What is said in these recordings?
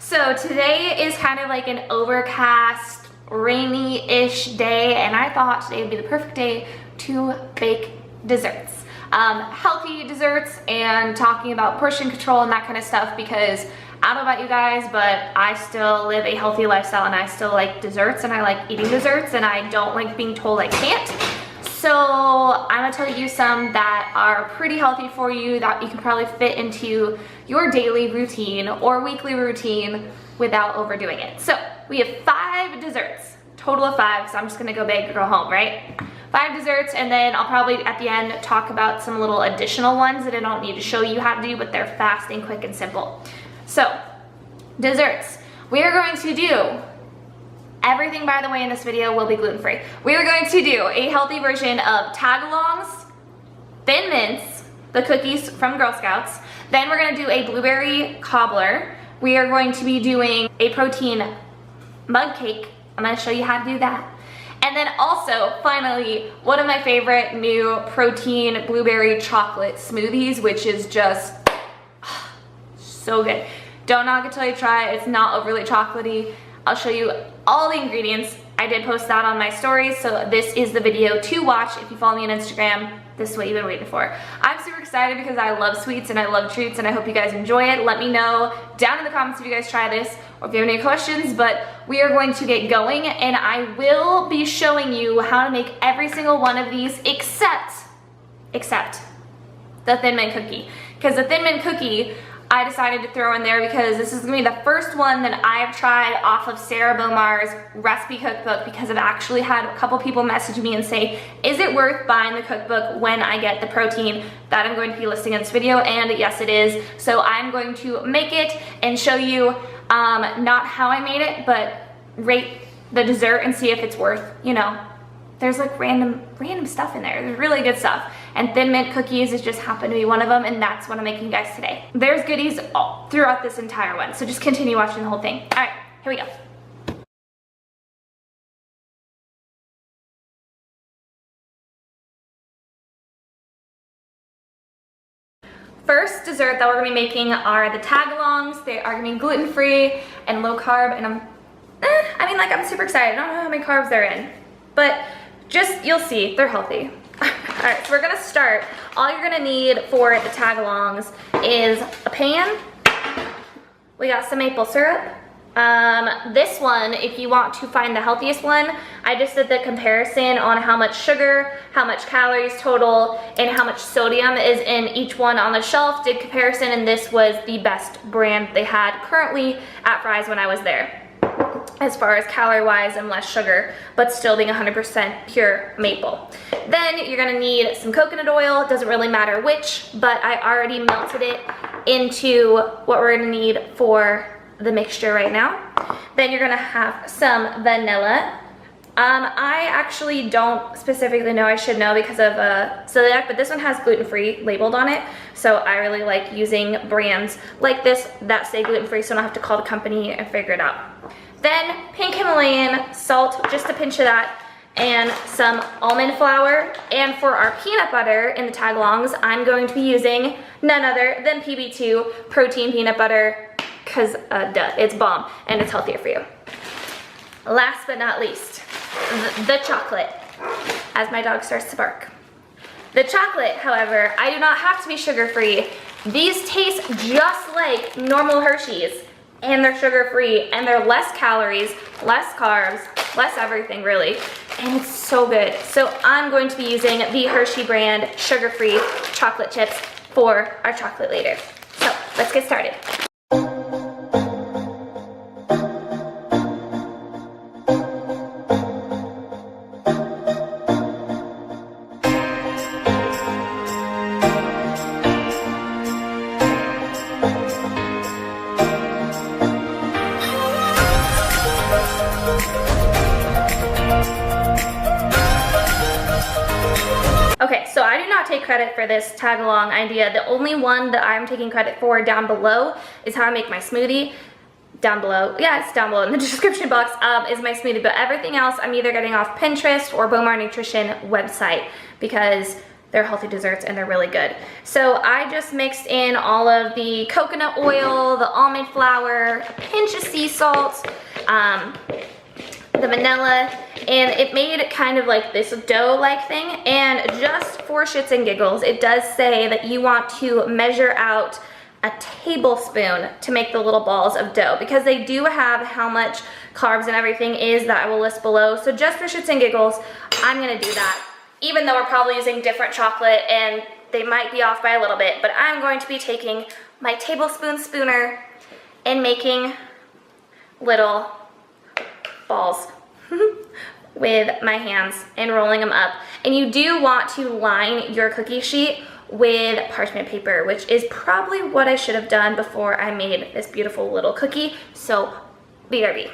So today is kind of like an overcast, rainy-ish day, and I thought today would be the perfect day to bake desserts. Healthy desserts, and talking about portion control and that kind of stuff, because I don't know about you guys, but I still live a healthy lifestyle and I still like desserts and I like eating desserts and I don't like being told I can't. So I'm gonna tell you some that are pretty healthy for you that you can probably fit into your daily routine or weekly routine without overdoing it. So we have 5 desserts, total of 5, so I'm just gonna go big or go home, right? 5 desserts, and then I'll probably at the end talk about some little additional ones that I don't need to show you how to do, but they're fast and quick and simple. So, desserts. We are going to do, everything by the way in this video will be gluten-free. We are going to do a healthy version of TAGALONGS, Thin Mints, the cookies from Girl Scouts. Then we're gonna do a blueberry cobbler. We are going to be doing a protein mug cake. I'm gonna show you how to do that. And then also, finally, one of my favorite new protein blueberry chocolate smoothies, which is just so good. Don't knock it till you try it. It's not overly chocolatey. I'll show you all the ingredients. I did post that on my stories, so this is the video to watch. If you follow me on Instagram, this is what you've been waiting for. I'm super excited because I love sweets and I love treats, and I hope you guys enjoy it. Let me know down in the comments if you guys try this or if you have any questions, but we are going to get going, and I will be showing you how to make every single one of these except the Thin Mint cookie. Because the Thin Mint cookie, I decided to throw in there because this is gonna be the first one that I've tried off of Sarah Bomar's recipe cookbook, because I've actually had a couple people message me and say, is it worth buying the cookbook when I get the protein that I'm going to be listing in this video? And yes, it is. So I'm going to make it and show you not how I made it, but rate the dessert and see if it's worth, you know, there's like random stuff in there. There's really good stuff. And Thin Mint cookies is just happened to be one of them, and that's what I'm making you guys today. There's goodies all throughout this entire one, so just continue watching the whole thing. All right, here we go. First dessert that we're gonna be making are the TAGALONGS. They are gonna be gluten-free and low carb, and I'm super excited. I don't know how many carbs they're in, but just, you'll see, they're healthy. All right, so we're gonna start. All you're gonna need for the TAGALONGS is a pan. We got some maple syrup. This one, if you want to find the healthiest one, I just did the comparison on how much sugar, how much calories total, and how much sodium is in each one on the shelf. Did comparison, and this was the best brand they had currently at Fry's when I was there, as far as calorie-wise and less sugar, but still being 100% pure maple. Then you're gonna need some coconut oil. It doesn't really matter which, but I already melted it into what we're gonna need for the mixture right now. Then you're gonna have some vanilla. I actually don't specifically know, I should know because of celiac, but this one has gluten-free labeled on it. So I really like using brands like this that say gluten-free, so I don't have to call the company and figure it out. Then pink Himalayan salt, just a pinch of that, and some almond flour. And for our peanut butter in the TAGALONGS, I'm going to be using none other than PB2 protein peanut butter, because duh, it's bomb and it's healthier for you. Last but not least, the chocolate, as my dog starts to bark. The chocolate, however, I do not have to be sugar-free. These taste just like normal Hershey's, and they're sugar-free, and they're less calories, less carbs, less everything really, and it's so good. So I'm going to be using the Hershey brand sugar-free chocolate chips for our chocolate later. So let's get started. Okay, so I do not take credit for this tag-along idea. The only one that I'm taking credit for down below is how I make my smoothie. Down below, yeah, it's down below in the description box, is my smoothie. But everything else I'm either getting off Pinterest or Bomar Nutrition website, because They're healthy desserts and they're really good. So I just mixed in all of the coconut oil, the almond flour, a pinch of sea salt, the vanilla, and it made kind of like this dough-like thing. And just for shits and giggles, it does say that you want to measure out a tablespoon to make the little balls of dough, because they do have how much carbs and everything is that I will list below. So just for shits and giggles, I'm gonna do that, even though we're probably using different chocolate and they might be off by a little bit. But I'm going to be taking my tablespoon spooner and making little balls with my hands and rolling them up. And you do want to line your cookie sheet with parchment paper, which is probably what I should have done before I made this beautiful little cookie. So BRB.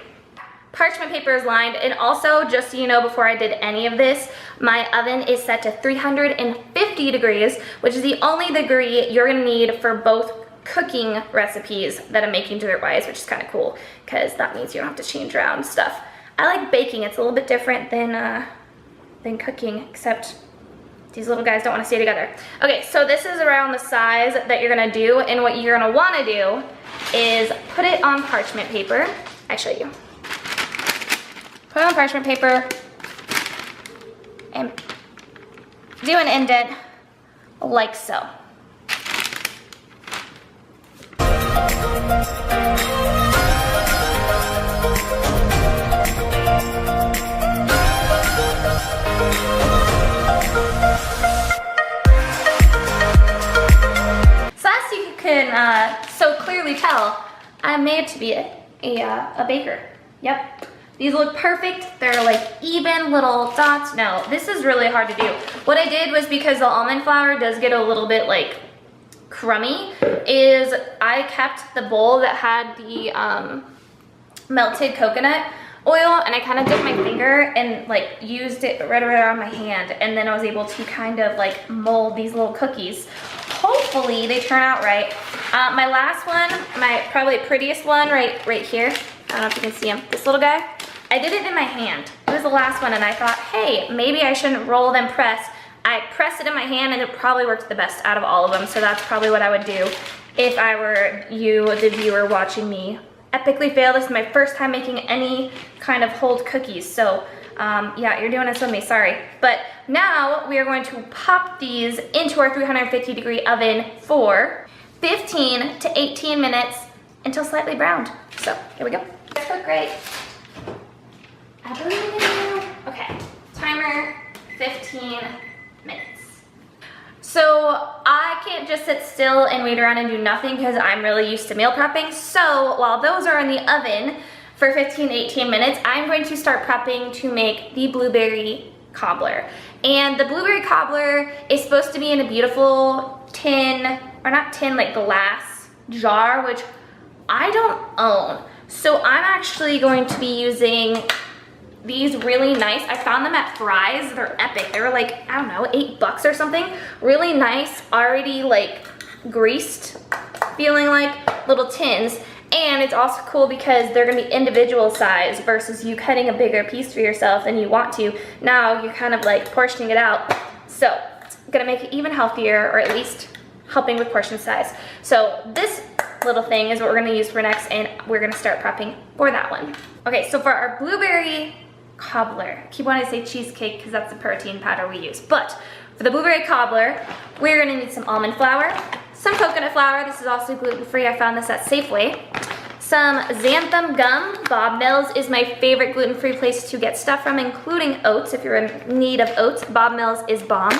Parchment paper is lined, and also just so you know, before I did any of this, my oven is set to 350 degrees, which is the only degree you're gonna need for both cooking recipes that I'm making dessert-wise, which is kind of cool because that means you don't have to change around stuff. I like baking. It's a little bit different than cooking, except these little guys don't want to stay together. Okay, so this is around the size that you're gonna do, and what you're gonna wanna do is put it on parchment paper. I show you. Put it on parchment paper and do an indent like so. So clearly tell, I'm made to be a baker. Yep. These look perfect. They're like even little dots. No, this is really hard to do. What I did was, because the almond flour does get a little bit like crummy, is I kept the bowl that had the melted coconut oil, and I kind of took my finger and like used it right around my hand, and then I was able to kind of like mold these little cookies. Hopefully they turn out right. My last one, my probably prettiest one right here. I don't know if you can see him, this little guy. I did it in my hand. It was the last one, and I thought, hey, maybe I shouldn't roll then press. I pressed it in my hand, and it probably worked the best out of all of them, so that's probably what I would do if I were you, the viewer, watching me epically fail. This is my first time making any kind of hold cookies, so yeah, you're doing this with me, sorry. But now we are going to pop these into our 350 degree oven for 15 to 18 minutes until slightly browned. So here we go. This look great. I believe in you. Okay, timer 15 minutes. So I can't just sit still and wait around and do nothing because I'm really used to meal prepping. So while those are in the oven for 15 to 18 minutes, I'm going to start prepping to make the blueberry cobbler. And the blueberry cobbler is supposed to be in a beautiful tin, or not tin, like glass jar, which I don't own. So I'm actually going to be using these really nice, I found them at Fry's, they're epic. They were like, I don't know, $8 or something. Really nice, already like greased, feeling like little tins. And it's also cool because they're gonna be individual size versus you cutting a bigger piece for yourself than you want to. Now you're kind of like portioning it out. So it's gonna make it even healthier, or at least helping with portion size. So this little thing is what we're gonna use for next, and we're gonna start prepping for that one. Okay, so for our blueberry cobbler, I keep wanting to say cheesecake because that's the protein powder we use, but for the blueberry cobbler, we're gonna need some almond flour, some coconut flour. This is also gluten-free. I found this at Safeway. Some xanthan gum. Bob Mills is my favorite gluten-free place to get stuff from, including oats. If you're in need of oats, Bob Mills is bomb.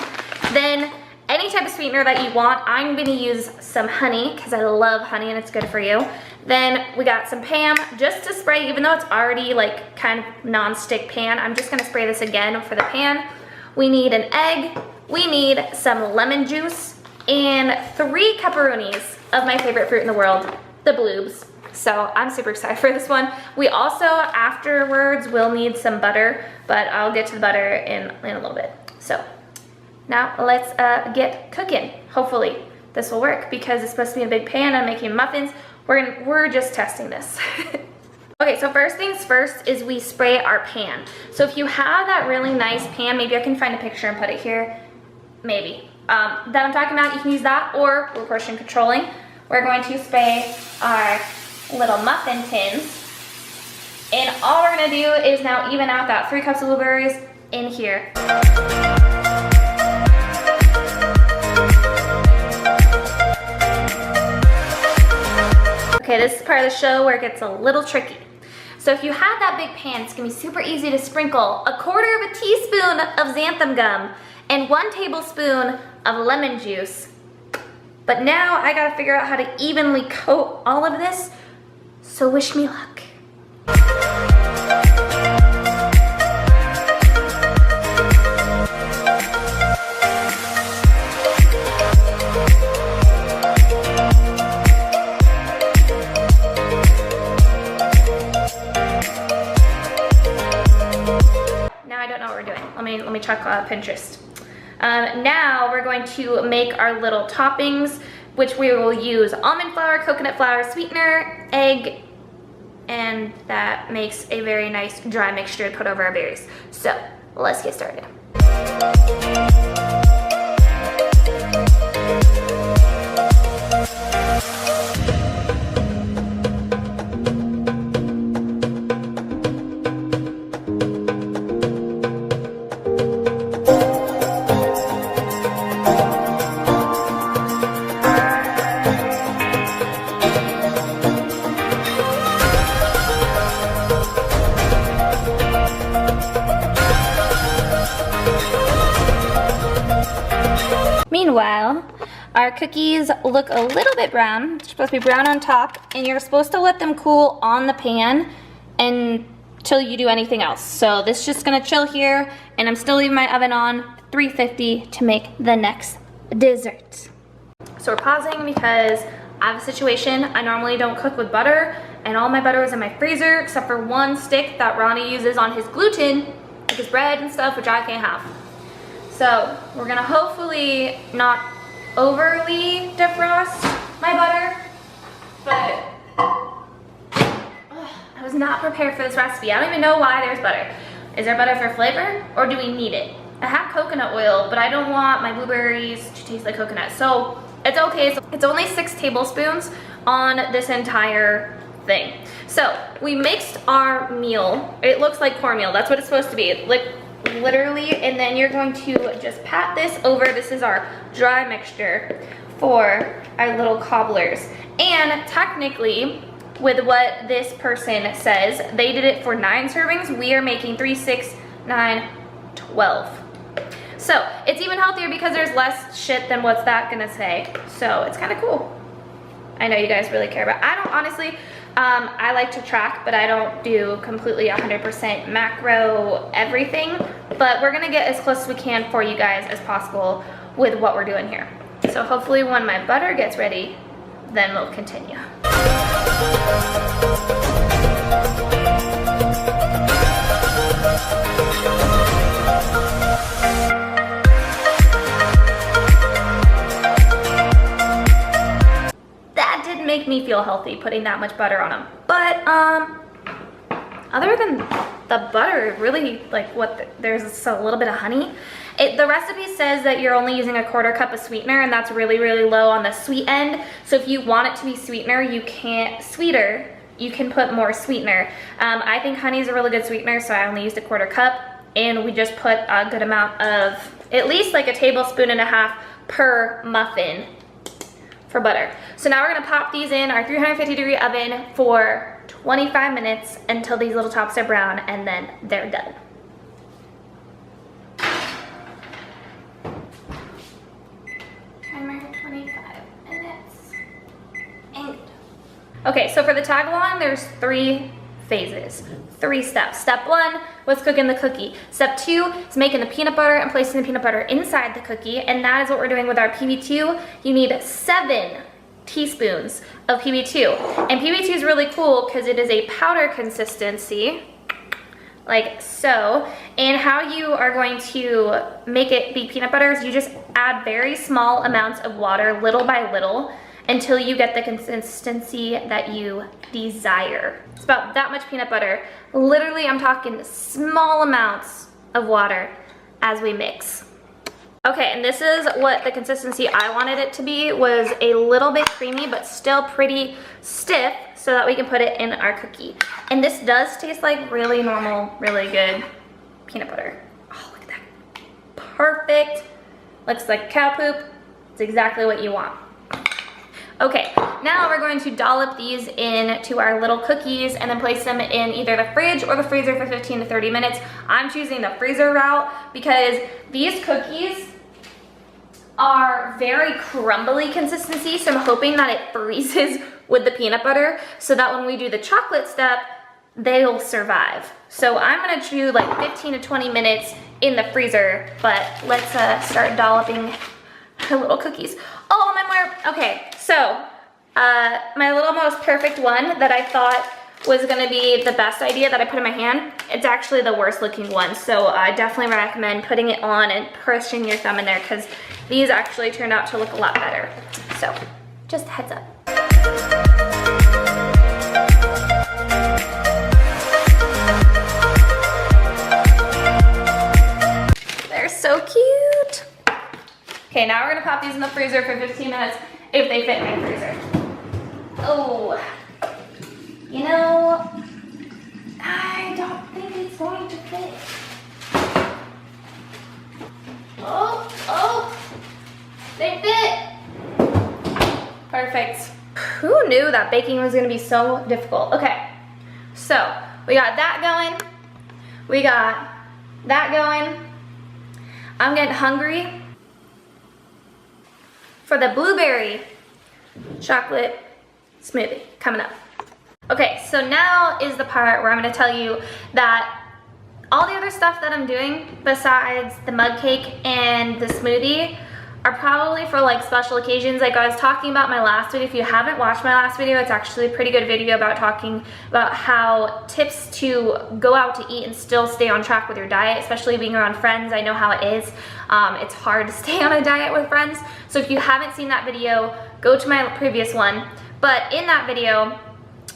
Then any type of sweetener that you want. I'm gonna use some honey because I love honey and it's good for you. Then we got some Pam, just to spray, even though it's already like kind of non-stick pan, I'm just gonna spray this again for the pan. We need an egg, we need some lemon juice, and 3 pepperonis of my favorite fruit in the world, the bloobs. So I'm super excited for this one. We also, afterwards, will need some butter, but I'll get to the butter in a little bit. So now let's get cooking. Hopefully this will work because it's supposed to be a big pan. I'm making muffins. We're just testing this. Okay, so first things first is we spray our pan. So if you have that really nice pan, maybe I can find a picture and put it here. maybe, that I'm talking about, you can use that, or we're portion controlling. We're going to spray our little muffin tins. And all we're gonna do is now even out that 3 cups of blueberries in here. Okay, this is part of the show where it gets a little tricky. So if you have that big pan, it's gonna be super easy to sprinkle 1/4 teaspoon of xanthan gum and 1 tablespoon of lemon juice. But now I gotta figure out how to evenly coat all of this, so wish me luck. Let me check Pinterest. Now we're going to make our little toppings, which we will use almond flour, coconut flour, sweetener, egg, and that makes a very nice dry mixture to put over our berries. So let's get started. Meanwhile, our cookies look a little bit brown. They're supposed to be brown on top, and you're supposed to let them cool on the pan until you do anything else. So this is just gonna chill here, and I'm still leaving my oven on 350 to make the next dessert. So we're pausing because I have a situation. I normally don't cook with butter, and all my butter is in my freezer except for 1 stick that Ronnie uses on his gluten, like his bread and stuff, which I can't have. So we're gonna hopefully not overly defrost my butter, but I was not prepared for this recipe. I don't even know why there's butter. Is there butter for flavor, or do we need it? I have coconut oil, but I don't want my blueberries to taste like coconut, so it's okay. It's only 6 tablespoons on this entire thing. So we mixed our meal. It looks like cornmeal. That's what it's supposed to be. Like, literally, and then you're going to just pat this over. This is our dry mixture for our little cobblers. And technically, with what this person says, they did it for 9 servings. We are making 3, 6, 9, 12. So it's even healthier because there's less shit than what's that gonna say. So it's kind of cool. I know you guys really care about. I don't honestly. I like to track, but I don't do completely 100% macro everything. But we're gonna get as close as we can for you guys as possible with what we're doing here. So hopefully when my butter gets ready, then we'll continue. Make me feel healthy putting that much butter on them, but other than the butter, really, like, there's a little bit of honey. The recipe says that you're only using 1/4 cup of sweetener, and that's really, really low on the sweet end. So if you want it to be sweeter, you can put more sweetener. I think honey is a really good sweetener, so I only used 1/4 cup, and we just put a good amount of, at least like 1.5 tablespoons per muffin for butter. So now we're gonna pop these in our 350-degree oven for 25 minutes until these little tops are brown, and then they're done. Timer 25 minutes. And okay, so for the tag-along, there's 3 phases, 3 steps. Step 1 was cooking the cookie. Step 2 is making the peanut butter and placing the peanut butter inside the cookie, and that is what we're doing with our PB2. You need 7 teaspoons of PB2, and PB2 is really cool because it is a powder consistency, like so. And how you are going to make it be peanut butter is you just add very small amounts of water, little by little, until you get the consistency that you desire. It's about that much peanut butter. Literally, I'm talking small amounts of water as we mix. Okay, and this is what the consistency I wanted it to be, was a little bit creamy, but still pretty stiff, so that we can put it in our cookie. And this does taste like really normal, really good peanut butter. Oh, look at that. Perfect. Looks like cow poop. It's exactly what you want. Okay, now we're going to dollop these into our little cookies and then place them in either the fridge or the freezer for 15 to 30 minutes. I'm choosing the freezer route because these cookies are very crumbly consistency, so I'm hoping that it freezes with the peanut butter so that when we do the chocolate step, they'll survive. So I'm gonna do like 15 to 20 minutes in the freezer, but let's start dolloping our little cookies. Oh, my more, okay, so my little most perfect one that I thought was gonna be the best idea that I put in my hand, it's actually the worst looking one. So I definitely recommend putting it on and pushing your thumb in there because these actually turned out to look a lot better. So just a heads up. They're so cute. Okay, now we're gonna pop these in the freezer for 15 minutes if they fit in my freezer. Oh, you know, I don't think it's going to fit. Oh, they fit. Perfect. Who knew that baking was gonna be so difficult? Okay, so we got that going. We got that going. I'm getting hungry for the blueberry chocolate smoothie coming up. Okay, so now is the part where I'm gonna tell you that all the other stuff that I'm doing besides the mug cake and the smoothie are probably for like special occasions. Like I was talking about my last video. If you haven't watched my last video, it's actually a pretty good video about talking about how tips to go out to eat and still stay on track with your diet, especially being around friends. I know how it is. It's hard to stay on a diet with friends. So if you haven't seen that video, go to my previous one. But in that video,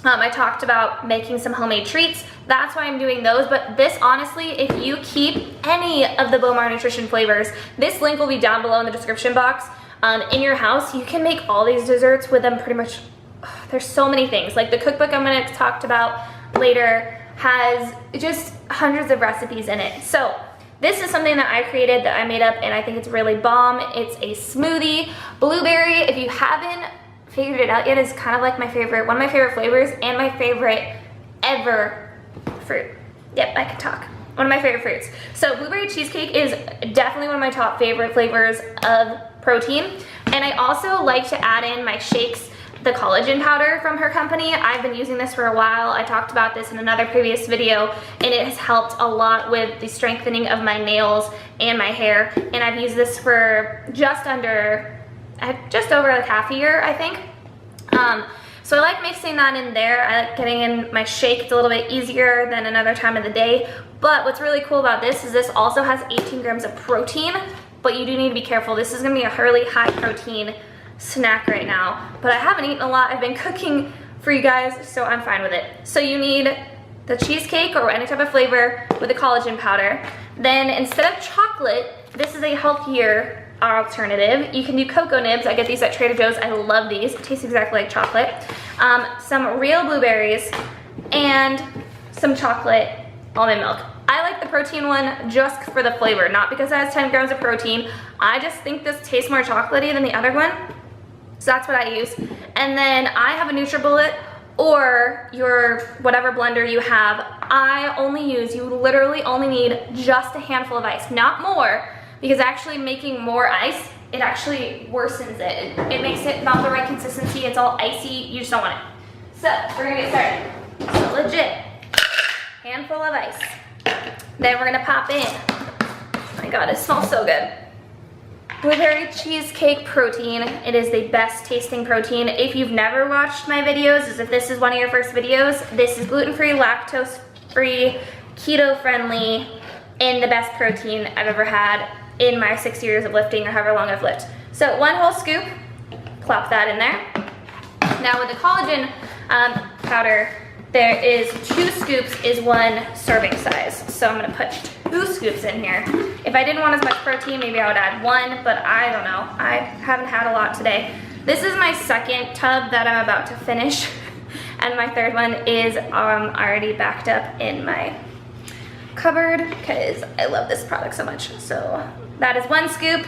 I talked about making some homemade treats. That's why I'm doing those. But this, honestly, if you keep any of the Bowmar Nutrition flavors, this link will be down below in the description box. In your house, you can make all these desserts with them pretty much. There's so many things. Like the cookbook I'm going to talk about later has just hundreds of recipes in it. So this is something that I created, that I made up, and I think it's really bomb. It's a smoothie. Blueberry, if you haven't figured it out yet, is kind of like my favorite, one of my favorite flavors, and my favorite ever fruit. Yep, I can talk. One of my favorite fruits. So blueberry cheesecake is definitely one of my top favorite flavors of protein. And I also like to add in my shakes, the collagen powder from her company. I've been using this for a while. I talked about this in another previous video, and it has helped a lot with the strengthening of my nails and my hair. And I've used this for just over like half a year, I think. So I like mixing that in there. I like getting in my shake. It's a little bit easier than another time of the day. But what's really cool about this is this also has 18 grams of protein, but you do need to be careful. This is gonna be a really high protein snack right now. But I haven't eaten a lot. I've been cooking for you guys, so I'm fine with it. So you need the cheesecake or any type of flavor with the collagen powder. Then instead of chocolate, this is a healthier alternative. You can do cocoa nibs. I get these at Trader Joe's. I love these. It tastes exactly like chocolate. Some real blueberries and some chocolate almond milk. I like the protein one just for the flavor, not because it has 10 grams of protein. I just think this tastes more chocolatey than the other one. So that's what I use. And then I have a NutriBullet or your whatever blender you have. You literally only need just a handful of ice, not more, because actually making more ice, it actually worsens it. It makes it not the right consistency. It's all icy. You just don't want it. So we're gonna get started. So legit, handful of ice. Then we're gonna pop in, oh my God, it smells so good. Blueberry cheesecake protein. It is the best tasting protein. If you've never watched my videos, as if this is one of your first videos, this is gluten-free, lactose-free, keto-friendly, and the best protein I've ever had in my 6 years of lifting, or however long I've lifted. So 1 whole scoop, plop that in there. Now with the collagen powder, there is 2 scoops is 1 serving size. So I'm gonna put 2 scoops in here. If I didn't want as much protein, maybe I would add 1, but I don't know. I haven't had a lot today. This is my 2nd tub that I'm about to finish. And my 3rd one is already backed up in my cupboard because I love this product so much. So that is 1 scoop.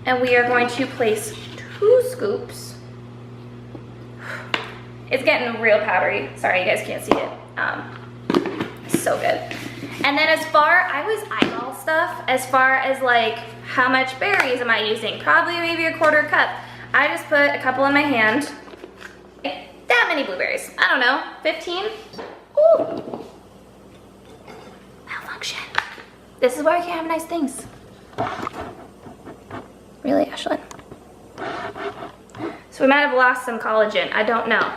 And we are going to place 2 scoops. It's getting real powdery. Sorry, you guys can't see it. So good. And then as far, I always eyeball stuff, as far as like, how much berries am I using? Probably maybe a 1/4 cup. I just put a couple in my hand. That many blueberries. I don't know, 15? Ooh. Malfunction. This is why I can't have nice things. Really, Ashlynn? So we might have lost some collagen, I don't know.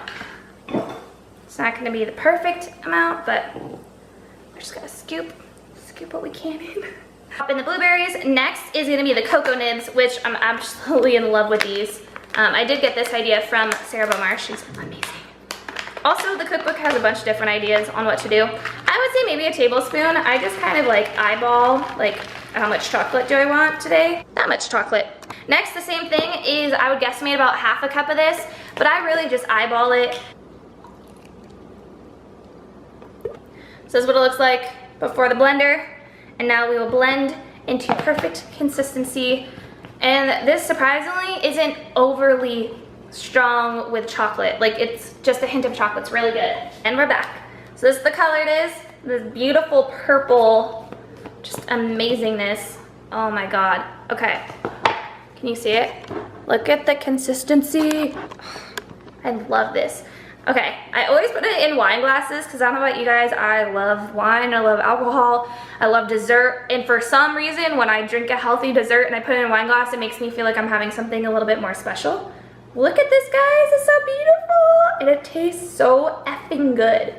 It's not gonna be the perfect amount, but we're just gonna scoop what we can in. Pop in the blueberries. Next is gonna be the cocoa nibs, which I'm absolutely in love with these. I did get this idea from Sarah Bomar, she's amazing. Also, the cookbook has a bunch of different ideas on what to do. I would say maybe a tablespoon. I just kind of like eyeball, like how much chocolate do I want today? That much chocolate. Next, the same thing is I would guesstimate about 1/2 cup of this, but I really just eyeball it. So this is what it looks like before the blender. And now we will blend into perfect consistency. And this surprisingly isn't overly strong with chocolate. Like it's just a hint of chocolate, it's really good. And we're back. So this is the color it is, this beautiful purple, just amazingness. Oh my God, okay. Can you see it? Look at the consistency. I love this. Okay, I always put it in wine glasses because I don't know about you guys, I love wine, I love alcohol, I love dessert, and for some reason when I drink a healthy dessert and I put it in a wine glass, it makes me feel like I'm having something a little bit more special. Look at this, guys, it's so beautiful, and it tastes so effing good.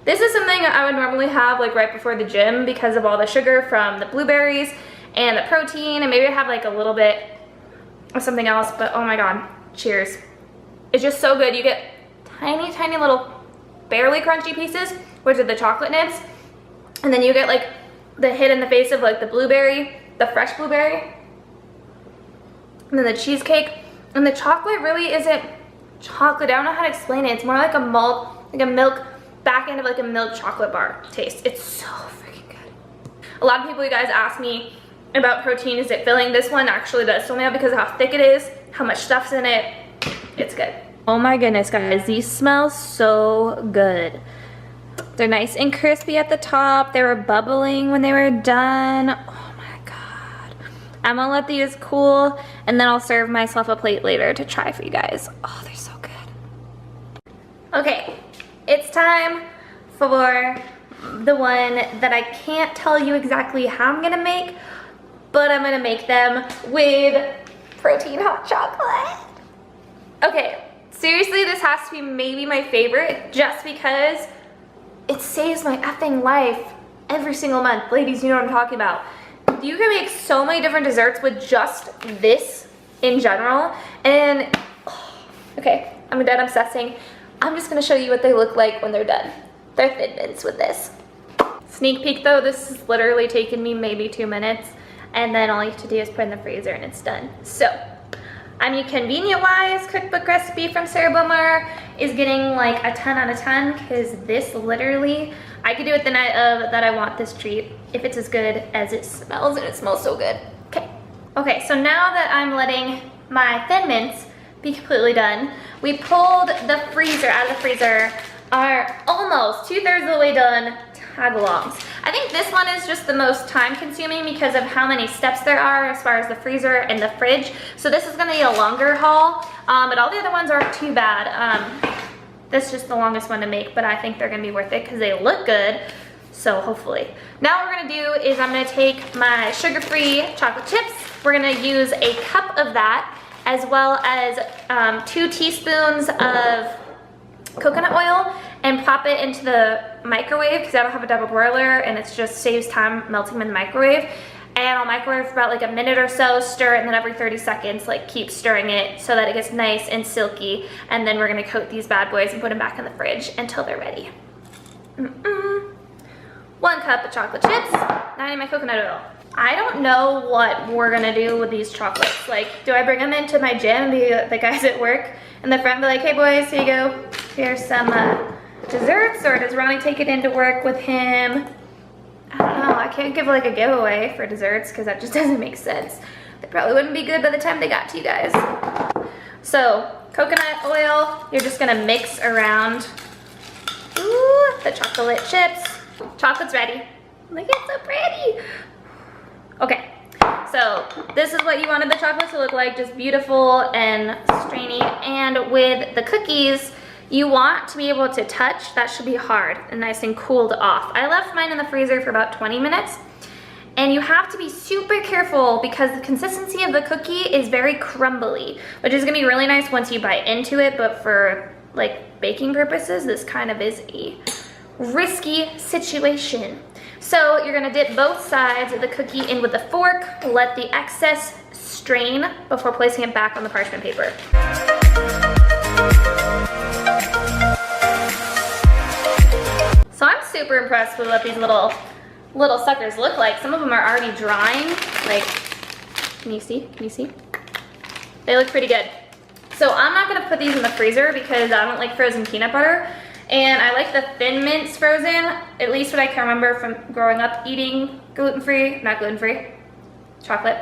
This is something I would normally have like right before the gym because of all the sugar from the blueberries and the protein, and maybe I have like a little bit of something else, but oh my God, cheers. It's just so good. You get tiny, tiny little barely crunchy pieces, which are the chocolate nibs, and then you get like the hit in the face of like the blueberry, the fresh blueberry, and then the cheesecake, and the chocolate really isn't chocolate. I don't know how to explain it. It's more like a malt, like a milk, back end of like a milk chocolate bar taste. It's so freaking good. A lot of people, you guys, ask me about protein. Is it filling? This one actually does fill me up because of how thick it is, how much stuff's in it. It's good. Oh my goodness, guys, these smell so good. They're nice and crispy at the top. They were bubbling when they were done. Oh my God. I'm gonna let these cool and then I'll serve myself a plate later to try for you guys. Oh, they're so good. Okay, it's time for the one that I can't tell you exactly how I'm gonna make, but I'm gonna make them with protein hot chocolate. Okay, seriously, this has to be maybe my favorite just because it saves my effing life every single month. Ladies, you know what I'm talking about. You can make so many different desserts with just this in general. And, okay, I'm done obsessing. I'm just gonna show you what they look like when they're done. They're Thin Mints with this. Sneak peek though, this has literally taken me maybe 2 minutes. And then all you have to do is put it in the freezer and it's done. So, I mean, convenient-wise, cookbook recipe from Sarah Bomar is getting like a 10 out of 10 because this literally, I could do it the night of that I want this treat if it's as good as it smells, and it smells so good. Okay. Okay, so now that I'm letting my Thin Mints be completely done, we pulled the freezer out of the freezer, are almost 2/3 of the way done tagalongs. I think this one is just the most time consuming because of how many steps there are as far as the freezer and the fridge. So this is gonna be a longer haul, but all the other ones aren't too bad. This is just the longest one to make, but I think they're gonna be worth it because they look good, so hopefully. Now what we're gonna do is I'm gonna take my sugar-free chocolate chips. We're gonna use a cup of that as well as 2 teaspoons of coconut oil and pop it into the microwave because I don't have a double broiler and it just saves time melting them in the microwave. and I'll microwave for about like a minute or so, stir it, and then every 30 seconds, like keep stirring it so that it gets nice and silky. And then we're gonna coat these bad boys and put them back in the fridge until they're ready. 1 cup of chocolate chips, now I need my coconut oil. I don't know what we're gonna do with these chocolates. Like, do I bring them into my gym and be the guys at work and the front be like, hey boys, here you go, here's some desserts, or does Ronnie take it into work with him? I don't know, I can't give like a giveaway for desserts because that just doesn't make sense. They probably wouldn't be good by the time they got to you guys. So, coconut oil, you're just gonna mix around the chocolate chips. Chocolate's ready. Look, it's so pretty. Okay, so this is what you wanted the chocolate to look like, just beautiful and strainy. And with the cookies, you want to be able to touch. That should be hard and nice and cooled off. I left mine in the freezer for about 20 minutes. And you have to be super careful because the consistency of the cookie is very crumbly, which is gonna be really nice once you bite into it, but for like baking purposes, this kind of is a risky situation. So you're gonna dip both sides of the cookie in with a fork, let the excess strain before placing it back on the parchment paper. So I'm super impressed with what these little suckers look like. Some of them are already drying. Like, can you see? Can you see? They look pretty good. So I'm not gonna put these in the freezer because I don't like frozen peanut butter. And I like the Thin Mints frozen, at least what I can remember from growing up eating gluten-free, not gluten-free, chocolate.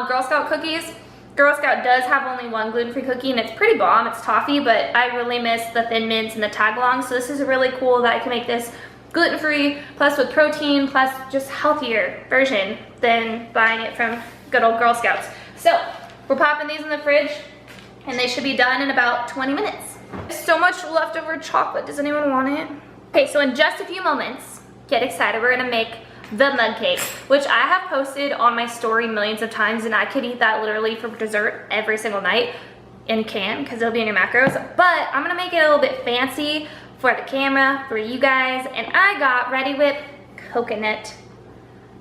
Girl Scout cookies. Girl Scout does have only one gluten-free cookie and it's pretty bomb, it's toffee, but I really miss the Thin Mints and the Tagalongs, so this is really cool that I can make this gluten-free, plus with protein, plus just healthier version than buying it from good old Girl Scouts. So, we're popping these in the fridge and they should be done in about 20 minutes. There's so much leftover chocolate. Does anyone want it? Okay, so in just a few moments, get excited. We're gonna make the mug cake, which I have posted on my story millions of times, and I could eat that literally for dessert every single night and can, because it'll be in your macros. But I'm gonna make it a little bit fancy for the camera, for you guys, and I got Ready Whip coconut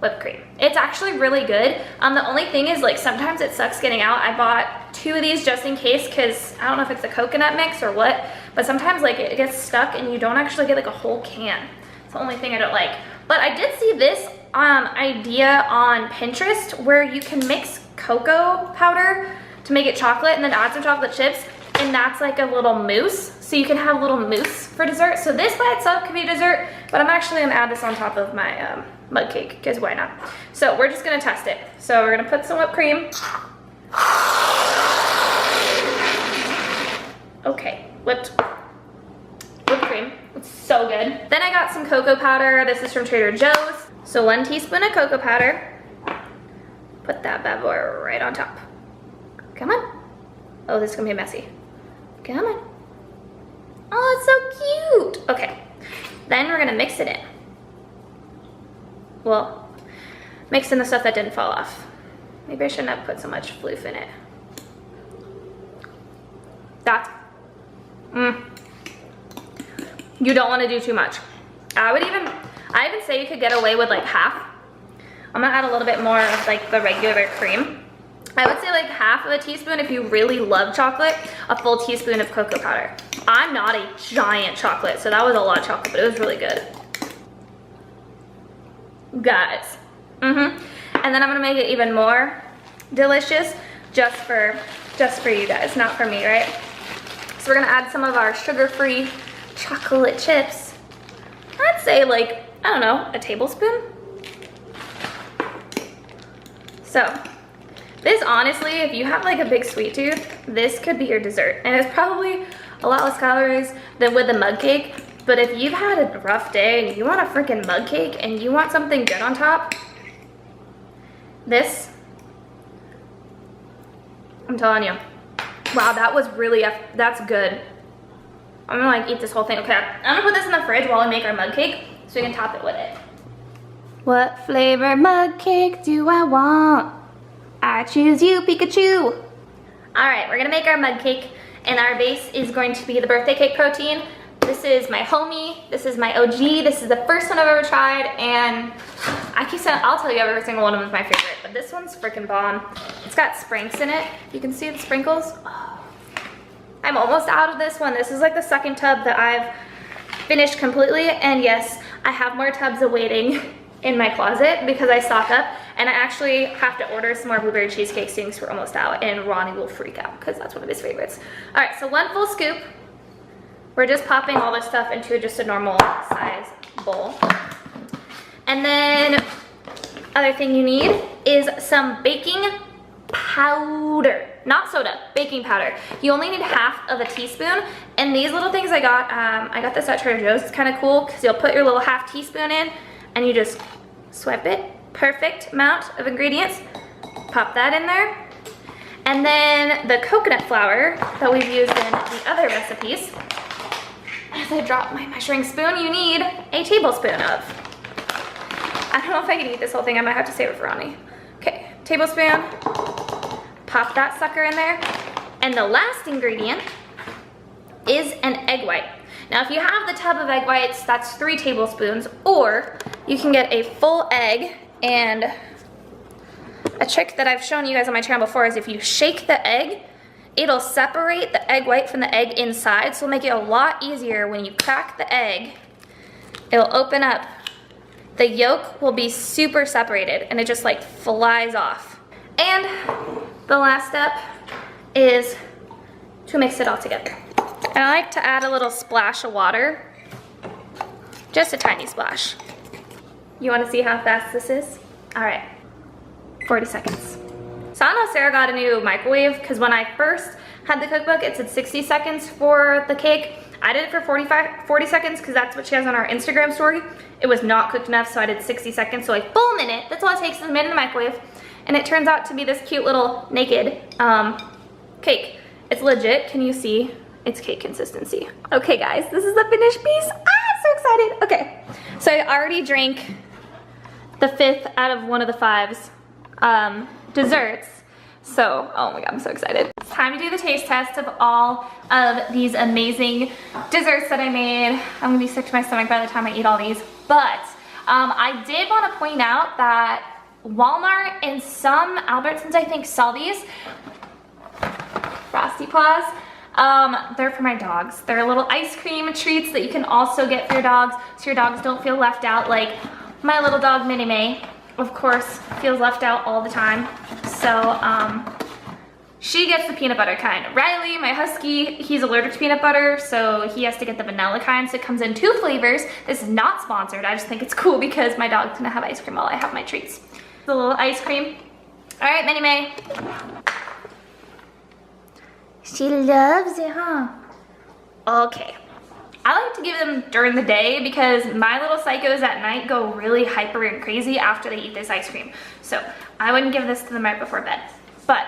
whipped cream. It's actually really good. The only thing is, like, sometimes it sucks getting out. I bought 2 of these just in case, because I don't know if it's a coconut mix or what, but sometimes like it gets stuck and you don't actually get like a whole can. It's the only thing I don't like. But I did see this idea on Pinterest where you can mix cocoa powder to make it chocolate and then add some chocolate chips, and that's like a little mousse. So you can have a little mousse for dessert. So this by itself could be dessert, but I'm actually gonna add this on top of my mug cake, because why not? So we're just gonna test it. So we're gonna put some whipped cream. Okay, whipped cream. It's so good. Then I got some cocoa powder. This is from Trader Joe's. So 1 teaspoon of cocoa powder. Put that bad boy right on top. Come on. Oh, this is gonna be messy. Come on. Oh, it's so cute. Okay, then we're gonna mix it in. Well, mix in the stuff that didn't fall off. Maybe I shouldn't have put so much floof in it. That's, you don't want to do too much. I even say you could get away with like half. I'm gonna add a little bit more of like the regular cream. I would say like half of a teaspoon if you really love chocolate, a full teaspoon of cocoa powder. I'm not a giant chocolate, so that was a lot of chocolate, but it was really good. Guys. And then I'm gonna make it even more delicious just for you guys, not for me, right? So we're gonna add some of our sugar-free chocolate chips. I'd say like, I don't know, a tablespoon. So this, honestly, if you have like a big sweet tooth, this could be your dessert. And it's probably a lot less calories than with the mug cake. But if you've had a rough day and you want a freaking mug cake and you want something good on top, this, I'm telling you, wow, that was really, that's good. I'm gonna like eat this whole thing. Okay, I'm gonna put this in the fridge while we make our mug cake so we can top it with it. What flavor mug cake do I want? I choose you, Pikachu. All right, we're gonna make our mug cake, and our base is going to be the birthday cake protein. This is my homie, this is my OG, this is the first one I've ever tried, and I keep saying, I'll tell you every single one of them is my favorite, but this one's freaking bomb. It's got sprinkles in it. You can see the sprinkles. Oh. I'm almost out of this one. This is like the second tub that I've finished completely, and yes, I have more tubs awaiting in my closet because I stock up, and I actually have to order some more blueberry cheesecake soon because we're almost out, and Ronnie will freak out because that's one of his favorites. All right, so 1 full scoop. We're just popping all this stuff into just a normal size bowl. And then other thing you need is some baking powder, not soda, baking powder. You only need half of a teaspoon, and these little things I got this at Trader Joe's. It's kind of cool because you'll put your little half teaspoon in and you just swipe it. Perfect amount of ingredients. Pop that in there. And then the coconut flour that we've used in the other recipes. As I drop my measuring spoon, you need a tablespoon of. I don't know if I can eat this whole thing. I might have to save it for Ronnie. Okay, tablespoon. Pop that sucker in there. And the last ingredient is an egg white. Now, if you have the tub of egg whites, that's 3 tablespoons, or you can get a full egg. And a trick that I've shown you guys on my channel before is if you shake the egg, it'll separate the egg white from the egg inside, so it'll make it a lot easier when you crack the egg. It'll open up. The yolk will be super separated, and it just like flies off. And the last step is to mix it all together. And I like to add a little splash of water, just a tiny splash. You wanna see how fast this is? All right, 40 seconds. So I don't know if Sarah got a new microwave, because when I first had the cookbook, it said 60 seconds for the cake. I did it for 40 seconds because that's what she has on our Instagram story. It was not cooked enough, so I did 60 seconds, so a full minute. That's all it takes, is a minute in the microwave. And it turns out to be this cute little naked cake. It's legit, can you see? It's cake consistency. Okay guys, this is the finished piece. I'm so excited. Okay, so I already drank the 5th out of one of the 5's desserts. So, oh my God, I'm so excited. It's time to do the taste test of all of these amazing desserts that I made. I'm gonna be sick to my stomach by the time I eat all these. But I did wanna point out that Walmart and some Albertsons, I think, sell these Frosty Paws. They're for my dogs. They're little ice cream treats that you can also get for your dogs, so your dogs don't feel left out, like my little dog Minnie May, of course, feels left out all the time. So she gets the peanut butter kind. Riley, my husky, he's allergic to peanut butter, so he has to get the vanilla kind. So it comes in 2 flavors. This is not sponsored. I just think it's cool because my dog's gonna have ice cream while I have my treats. The little ice cream. All right, Minnie May. She loves it, huh? Okay. I like to give them during the day because my little psychos at night go really hyper and crazy after they eat this ice cream. So I wouldn't give this to them right before bed. But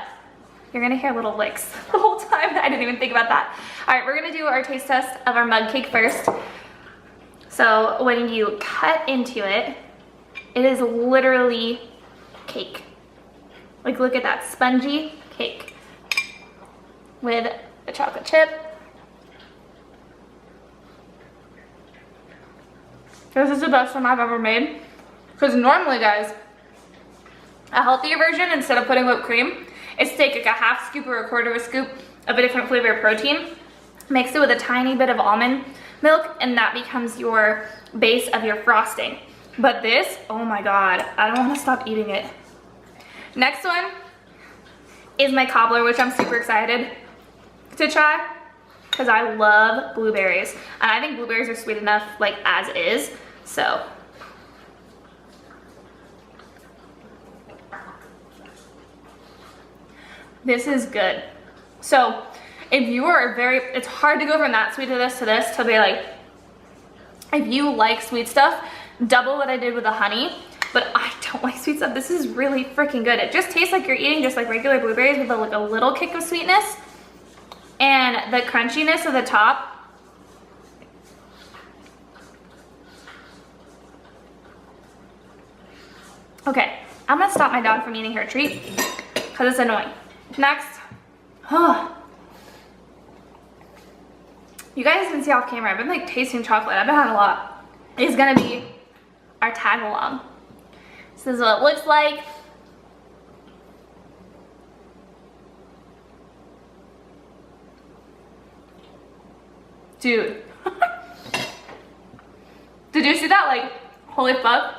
you're gonna hear little licks the whole time. I didn't even think about that. All right, we're gonna do our taste test of our mug cake first. So when you cut into it, it is literally cake. Like, look at that, spongy cake with a chocolate chip. This is the best one I've ever made. Because normally, guys, a healthier version, instead of putting whipped cream, is take like a half scoop or a quarter of a scoop of a different flavor of protein, mix it with a tiny bit of almond milk, and that becomes your base of your frosting. But this, oh my God, I don't want to stop eating it. Next one is my cobbler, which I'm super excited to try because I love blueberries. And I think blueberries are sweet enough like as is, so. This is good. So if you are it's hard to go from that sweet to this to be like, if you like sweet stuff, double what I did with the honey. But I don't like sweet stuff. This is really freaking good. It just tastes like you're eating just like regular blueberries with like a little kick of sweetness. And the crunchiness of the top. Okay, I'm gonna stop my dog from eating her treat because it's annoying. Next, you guys can see off camera, I've been like tasting chocolate. I've been having a lot. Is gonna be our tag along. This is what it looks like. Dude. Did you see that? Like, holy fuck.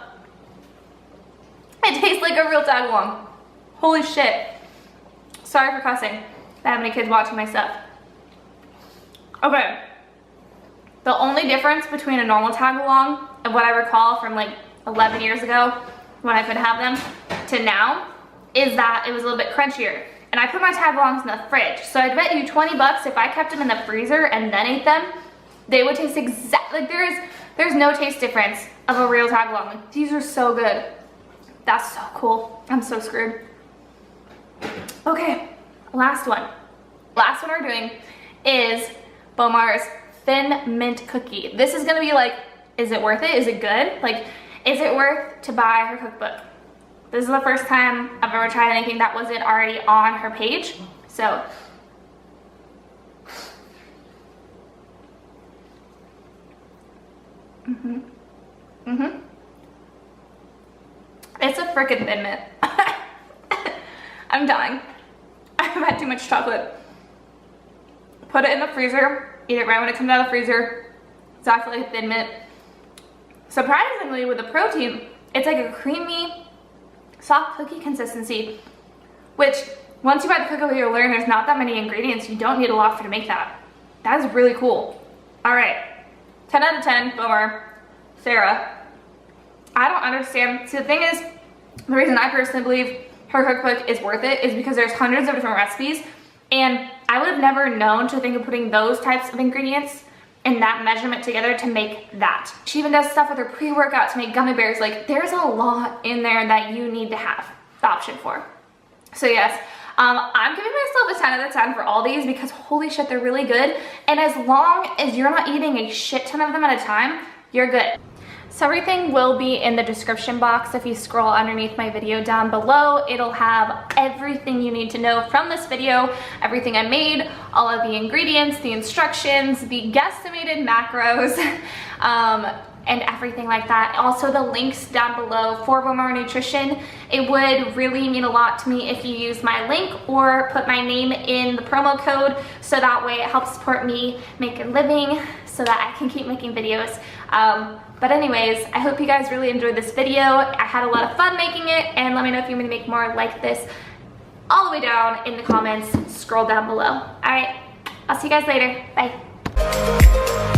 It tastes like a real tagalong. Holy shit. Sorry for cussing. I have many kids watching my stuff. Okay. The only difference between a normal tagalong and what I recall from like 11 years ago when I could have them to now is that it was a little bit crunchier. And I put my tagalongs in the fridge. So I'd bet you 20 bucks if I kept them in the freezer and then ate them, they would taste exactly, like there's no taste difference of a real tagalong. Like, these are so good. That's so cool. I'm so screwed. Okay, last one. Last one we're doing is Bomar's Thin Mint Cookie. This is gonna be like, is it worth it? Is it good? Like, is it worth to buy her cookbook? This is the first time I've ever tried anything that wasn't already on her page. So, it's a freaking Thin Mint. I'm dying. I've had too much chocolate. Put it in the freezer, eat it right when it comes out of the freezer. Exactly like a Thin Mint. Surprisingly, with the protein, it's like a creamy, soft cookie consistency, which once you buy the cookbook, you'll learn there's not that many ingredients. You don't need a lot to make that. That is really cool. All right, 10 out of 10, Bomar. Sarah, I don't understand. See, the thing is, the reason I personally believe her cookbook is worth it is because there's hundreds of different recipes, and I would have never known to think of putting those types of ingredients in that measurement together to make that. She even does stuff with her pre-workout to make gummy bears. Like, there's a lot in there that you need to have the option for. So yes, I'm giving myself a 10 out of 10 for all these because holy shit, they're really good. And as long as you're not eating a shit ton of them at a time, you're good. So everything will be in the description box. If you scroll underneath my video down below, it'll have everything you need to know from this video, everything I made, all of the ingredients, the instructions, the guesstimated macros, and everything like that. Also the links down below for Bomar Nutrition. It would really mean a lot to me if you use my link or put my name in the promo code, so that way it helps support me make a living so that I can keep making videos. But anyways, I hope you guys really enjoyed this video. I had a lot of fun making it, and let me know if you want me to make more like this all the way down in the comments. Scroll down below. All right, I'll see you guys later. Bye.